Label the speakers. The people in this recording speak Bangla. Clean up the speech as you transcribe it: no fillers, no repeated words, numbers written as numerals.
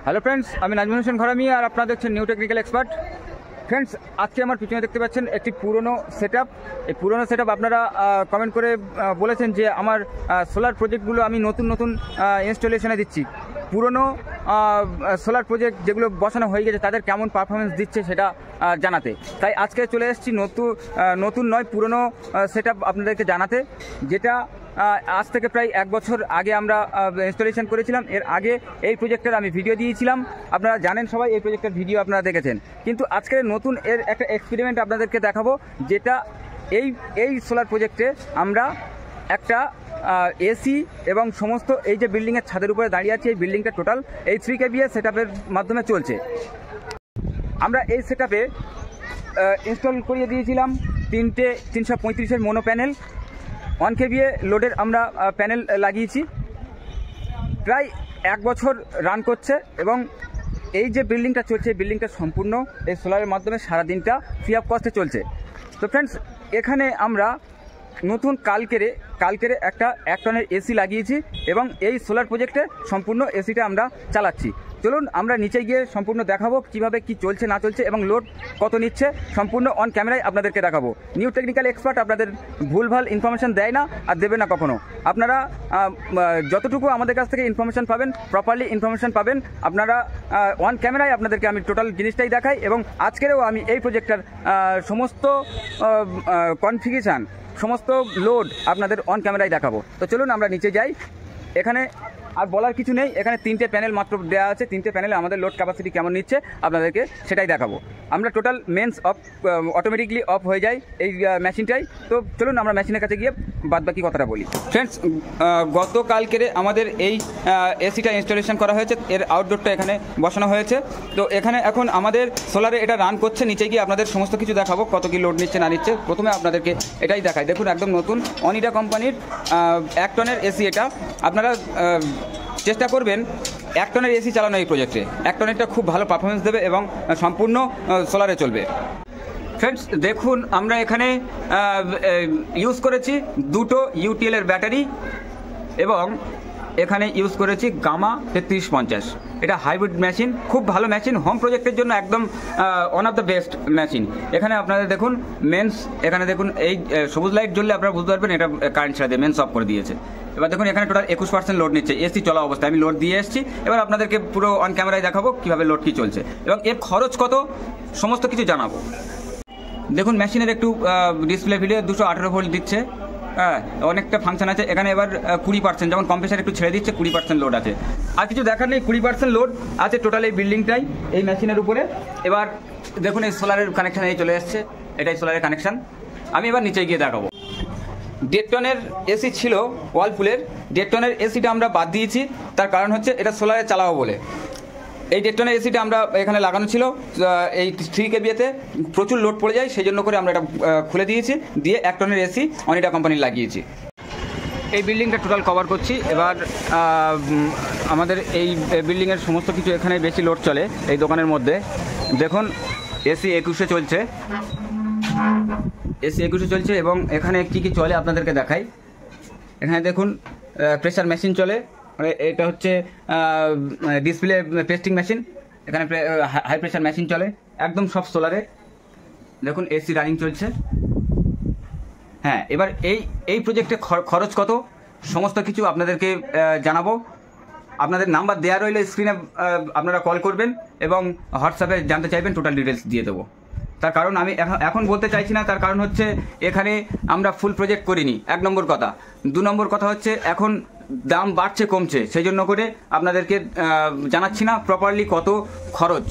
Speaker 1: হ্যালো ফ্রেন্ডস, আমি নাজমুল হোসেন ঘরামি আর আপনারা দেখছেন নিউ টেকনিক্যাল এক্সপার্ট। ফ্রেন্ডস, আজকে আমার পিছনে দেখতে পাচ্ছেন একটি পুরনো সেটআপ। এই পুরনো সেটআপ আপনারা কমেন্ট করে বলেছেন যে আমার সোলার প্রজেক্টগুলো আমি নতুন ইনস্টলেশনে দিচ্ছি। পুরনো সোলার প্রজেক্ট যেগুলো বসানো হয়ে গেছে তাদের কেমন পারফরমেন্স দিচ্ছে সেটা জানাতে। তাই আজকে চলে এসেছি নতুন নয় পুরনো সেটআপ আপনাদেরকে জানাতে, যেটা আজ থেকে প্রায় 1 বছর আগে আমরা ইনস্টলেশন করেছিলাম। এর আগে এই প্রজেক্টের আমি ভিডিও দিয়েছিলাম, আপনারা জানেন সবাই এই প্রজেক্টের ভিডিও আপনারা দেখেছেন। কিন্তু আজকের নতুন এর একটা এক্সপেরিমেন্ট আপনাদেরকে দেখাবো, যেটা এই সোলার প্রজেক্টে আমরা একটা এসি এবং সমস্ত এই যে বিল্ডিংয়ের ছাদের উপরে দাঁড়িয়ে আছে, এই বিল্ডিংটা টোটাল এই 3 kVA সেটআপের মাধ্যমে চলছে। আমরা এই সেটআপে ইনস্টল করিয়ে দিয়েছিলাম 3টে 335-এর মোনো প্যানেল। 1 kVA লোডের আমরা প্যানেল লাগিয়েছি। প্রায় 1 বছর রান করছে এবং এই যে বিল্ডিংটা চলছে, এই বিল্ডিংটা সম্পূর্ণ এই সোলারের মাধ্যমে সারাদিনটা ফ্রি অফ কস্টে চলছে। তো ফ্রেন্ডস, এখানে আমরা নতুন কালকেরে একটা 1 টনের এসি লাগিয়েছি এবং এই সোলার প্রজেক্টে সম্পূর্ণ এসিটা আমরা চালাচ্ছি। চলুন আমরা নিচে গিয়ে সম্পূর্ণ দেখাবো কিভাবে কি চলছে না চলছে এবং লোড কত নিচ্ছে, সম্পূর্ণ অন ক্যামেরায় আপনাদেরকে দেখাবো। নিউ টেকনিক্যাল এক্সপার্ট আপনাদের ভুলভাল ইনফরমেশন দেয় না আর দেবে না কখনো। আপনারা যতটুকু আমাদের কাছ থেকে ইনফরমেশন পাবেন, প্রপারলি ইনফরমেশন পাবেন। আপনারা অন ক্যামেরায় আপনাদেরকে আমি টোটাল জিনিসটাই দেখাই এবং আজকেরও আমি এই প্রজেক্টটার সমস্ত কনফিগারেশন, সমস্ত লোড আপনাদের অন ক্যামেরায় দেখাবো। তো চলুন আমরা নিচে যাই। এখানে আর বলার কিছু নেই, এখানে 3টে প্যানেল মাত্র দেওয়া আছে। 3টে প্যানেলে আমাদের লোড ক্যাপাসিটি কেমন নিচ্ছে আপনাদেরকে সেটাই দেখাবো। আমরা total mains off automatically off হয়ে যায় এই মেশিনটাই। তো চলুন আমরা মেশিনের কাছে গিয়ে বাদবাকি কথাটা বলি। ফ্রেন্ডস, গতকালকের আমাদের এই এসিটা ইনস্টলেশন করা হয়েছে, এর আউটডোরটা এখানে বসানো হয়েছে। তো এখানে এখন আমাদের সোলারে এটা রান করছে। নিচে গিয়ে আপনাদের সমস্ত কিছু দেখাবো, কত কি লোড নিচ্ছে না নিচ্ছে। প্রথমে আপনাদেরকে এটাই দেখাই। দেখুন, একদম নতুন অনিডা কোম্পানির 1 টনের এসি এটা। আপনারা চেষ্টা করবেন 1 টনের এসি চালানো এই প্রজেক্টে। 1 টনেরটা খুব ভালো পারফরমেন্স দেবে এবং সম্পূর্ণ সোলারে চলবে। ফ্রেন্ডস, দেখুন আমরা এখানে ইউজ করেছি 2টো UTL এর ব্যাটারি এবং এখানে ইউজ করেছি গামা 3350। এটা হাইব্রিড মেশিন, খুব ভালো মেশিন, হোম প্রজেক্টের জন্য একদম one of the best machine. এখানে আপনাদের দেখুন মেন্স, এখানে দেখুন এই সবুজ লাইট জ্বললে আপনারা বুঝতে পারবেন এটা কারেন্ট ছাড়া দিয়ে মেন্স অফ করে দিয়েছে। এবার দেখুন এখানে টোটাল 21% লোড নিচ্ছে, এসি চলা অবস্থায়। আমি লোড দিয়ে এসেছি, এবার আপনাদেরকে পুরো অন ক্যামেরায় দেখাবো কীভাবে লোড কী চলছে এবং এর খরচ কত সমস্ত কিছু জানাবো। দেখুন মেশিনের একটু ডিসপ্লে ভিডিও 218 ভোল্ট দিচ্ছে। হ্যাঁ, অনেকটা ফাংশন আছে এখানে। এবার 20%, যেমন কম্প্রেসার একটু ছেড়ে দিচ্ছে, 20% লোড আছে। আর কিছু দেখার নেই, 20% লোড আছে টোটাল এই বিল্ডিংটাই এই মেশিনের উপরে। এবার দেখুন এই সোলারের কানেকশান এই চলে এসছে, এটাই সোলারের কানেকশান। আমি এবার নিচে গিয়ে দেখাবো। 1.5 টনের এসি ছিল ওয়ালপুলের, 1.5 টনের এসিটা আমরা বাদ দিয়েছি। তার কারণ হচ্ছে এটা সোলারে চালাবো বলে। এই 1.5 টনের এসিটা আমরা এখানে লাগানো ছিল এই 3 kVA-তে প্রচুর লোড পড়ে যায়, সেই জন্য করে আমরা এটা খুলে দিয়েছি, দিয়ে 1 টনের এসি অনিডা কোম্পানির লাগিয়েছি। এই বিল্ডিংটা টোটাল কভার করছি। এবার আমাদের এই বিল্ডিংয়ের সমস্ত কিছু এখানে বেশি লোড চলে এই দোকানের মধ্যে। দেখুন এসি 21-এ চলছে, এসি 21-এ চলছে এবং এখানে কি কি চলে আপনাদেরকে দেখাই। এখানে দেখুন প্রেসার মেশিন চলে, এটা হচ্ছে ডিসপ্লে পেস্টিং মেশিন। এখানে হাই প্রেসার মেশিন চলে, একদম সব সোলারে। দেখুন এসি রানিং চলছে। হ্যাঁ, এবার এই প্রজেক্টে খরচ কত সমস্ত কিছু আপনাদেরকে জানাবো। আপনাদের নাম্বার দেওয়া রইলে স্ক্রিনে, আপনারা কল করবেন এবং হোয়াটসঅ্যাপে জানতে চাইবেন, টোটাল ডিটেলস দিয়ে দেবো। তার কারণ আমি এখন বলতে চাইছি না, তার কারণ হচ্ছে এখানে আমরা ফুল প্রজেক্ট করিনি, 1 নম্বর কথা। 2 নম্বর কথা হচ্ছে এখন দাম বাড়ছে কমছে, সেই জন্য করে আপনাদেরকে জানাচ্ছি না প্রপারলি কত খরচ।